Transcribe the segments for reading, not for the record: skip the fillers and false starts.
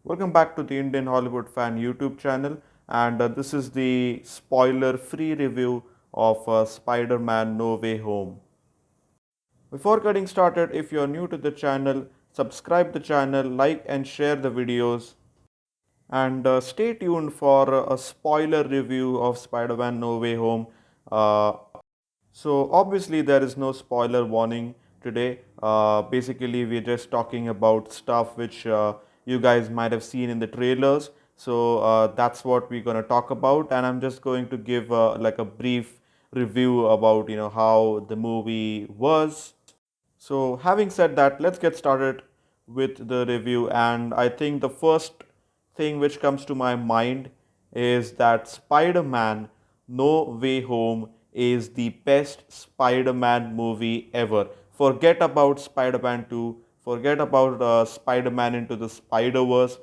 Welcome back to the Indian Hollywood Fan YouTube channel, and this is the spoiler-free review of Spider-Man No Way Home. Before getting started, if you are new to the channel, subscribe the channel, like and share the videos, and stay tuned for a spoiler review of Spider-Man No Way Home. Uh, So obviously there is no spoiler warning today. Basically, we're just talking about stuff which you guys might have seen in the trailers. So that's what we're gonna talk about, and I'm just going to give like a brief review about how the movie was. So having said that, let's get started with the review. And I think the first thing which comes to my mind is that Spider-Man No Way Home is the best Spider-Man movie ever. Forget about Spider-Man 2, forget about Spider-Man Into the Spider-Verse,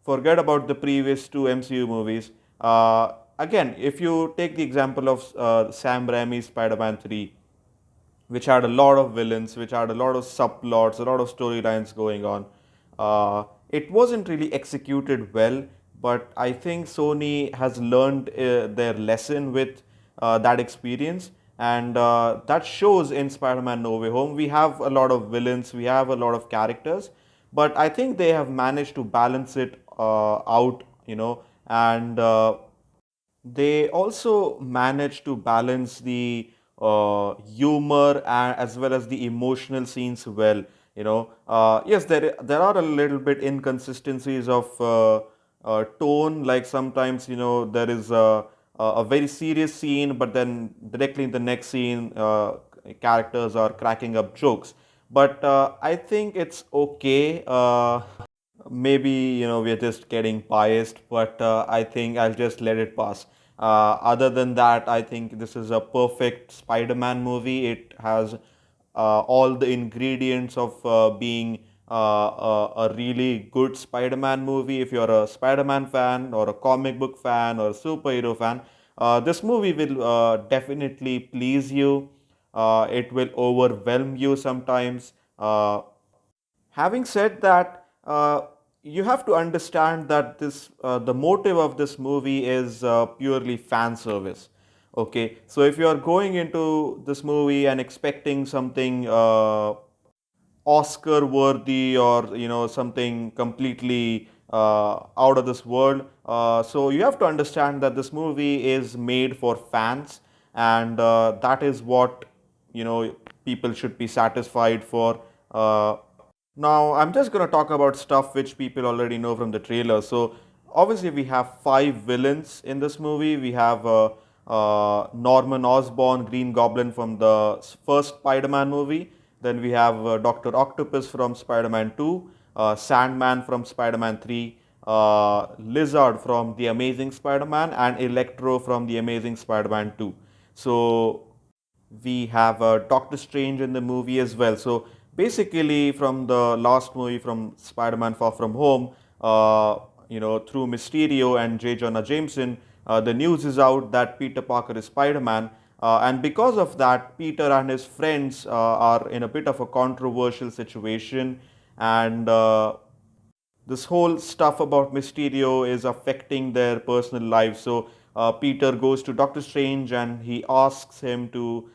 forget about the previous two MCU movies. Again, if you take the example of Sam Raimi's Spider-Man 3, which had a lot of villains, which had a lot of subplots, a lot of storylines going on. It wasn't really executed well, but I think Sony has learned their lesson with that experience, and that shows in Spider-Man No Way Home. We have a lot of villains, we have a lot of characters, but I think they have managed to balance it out, and they also manage to balance the humor and as well as the emotional scenes well. Yes, there are a little bit inconsistencies of tone. Like sometimes there is a very serious scene, but then directly in the next scene, characters are cracking up jokes. But I think it's okay. Maybe we're just getting biased, but I think I'll just let it pass. Other than that, I think this is a perfect Spider-Man movie. It has all the ingredients of being a really good Spider-Man movie. If you're a Spider-Man fan or a comic book fan or a superhero fan, this movie will definitely please you. It will overwhelm you sometimes. Having said that, you have to understand that this the motive of this movie is purely fan service. Okay, so if you are going into this movie and expecting something Oscar worthy or something completely out of this world, so you have to understand that this movie is made for fans, and that is what people should be satisfied for. Now, I'm just going to talk about stuff which people already know from the trailer. So, obviously, we have five villains in this movie. We have Norman Osborn, Green Goblin from the first Spider Man movie. Then we have Dr. Octopus from Spider Man 2, Sandman from Spider Man 3, Lizard from The Amazing Spider Man, and Electro from The Amazing Spider Man 2. So, we have Doctor Strange in the movie as well. So basically, from the last movie from Spider-Man Far From Home, through Mysterio and J. Jonah Jameson, the news is out that Peter Parker is Spider-Man. And because of that, Peter and his friends are in a bit of a controversial situation. And this whole stuff about Mysterio is affecting their personal lives. So Peter goes to Doctor Strange and he asks him to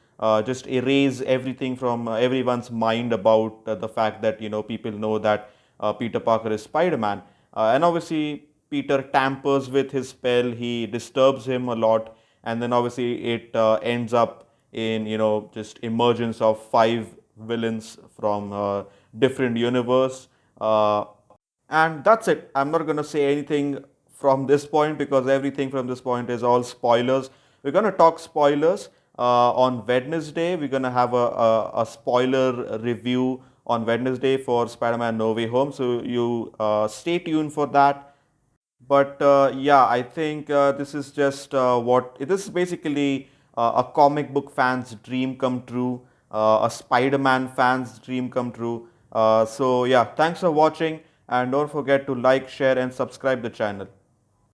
just erase everything from everyone's mind about the fact that people know that Peter Parker is Spider-Man. And obviously Peter tampers with his spell. He disturbs him a lot, and then obviously it ends up in just emergence of five villains from different universe. And that's it. I'm not going to say anything from this point because everything from this point is all spoilers. We're going to talk spoilers on Wednesday. We're going to have a spoiler review on Wednesday for Spider-Man No Way Home. So you stay tuned for that. But yeah, I think this is just this is basically a comic book fan's dream come true, a Spider-Man fan's dream come true. So yeah, thanks for watching, and don't forget to like, share, and subscribe the channel.